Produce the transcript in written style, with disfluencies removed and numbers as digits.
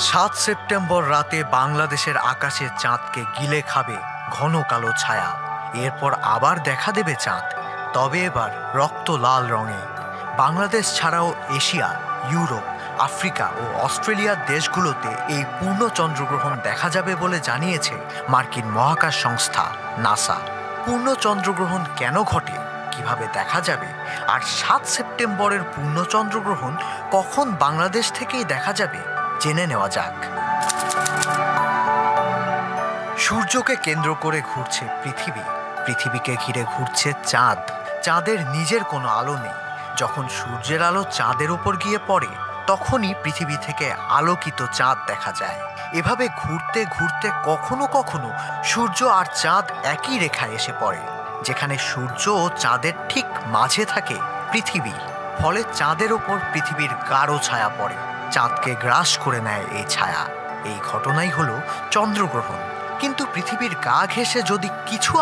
৭ September রাতে বাংলাদেশের আকাশে চাঁদকে গিলে খাবে ঘন কালো ছায়া। এরপর আবার দেখা দেবে চাঁদ, তবে এবার রক্ত লাল রঙে। বাংলাদেশ ছাড়াও এশিয়া, ইউরোপ, আফ্রিকা ও অস্ট্রেলিয়ার দেশগুলোতে এই পূর্ণ চন্দ্রগ্রহণ দেখা যাবে বলে জানিয়েছে মার্কিন মহাকাশ সংস্থা নাসা। পূর্ণ চন্দ্রগ্রহণ কেন ঘটে, কিভাবে দেখা যাবে, আর ৭ সেপ্টেম্বরের পূর্ণ চন্দ্রগ্রহণ কখন বাংলাদেশ থেকেই দেখা যাবে জেনে নেওয়া যাক। সূর্যকে কেন্দ্র করে ঘুরছে পৃথিবী, পৃথিবীকে ঘিরে ঘুরছে চাঁদ। চাঁদের নিজের কোনো আলো নেই। যখন সূর্যের আলো চাঁদের উপর গিয়ে পড়ে, তখনই পৃথিবী থেকে আলোকিত চাঁদ দেখা যায়। এভাবে ঘুরতে ঘুরতে কখনো কখনো সূর্য আর চাঁদ একই রেখায় এসে পড়ে, যেখানে সূর্য ও চাঁদের ঠিক মাঝে থাকে পৃথিবী। ফলে চাঁদের ওপর পৃথিবীর গাঢ় ছায়া পড়ে, চাঁদকে গ্রাস করে নেয় এই ছায়া। এই ঘটনাই হলো চন্দ্রগ্রহণ। কিন্তু পৃথিবীর গা ঘেঁষে যদি কিছু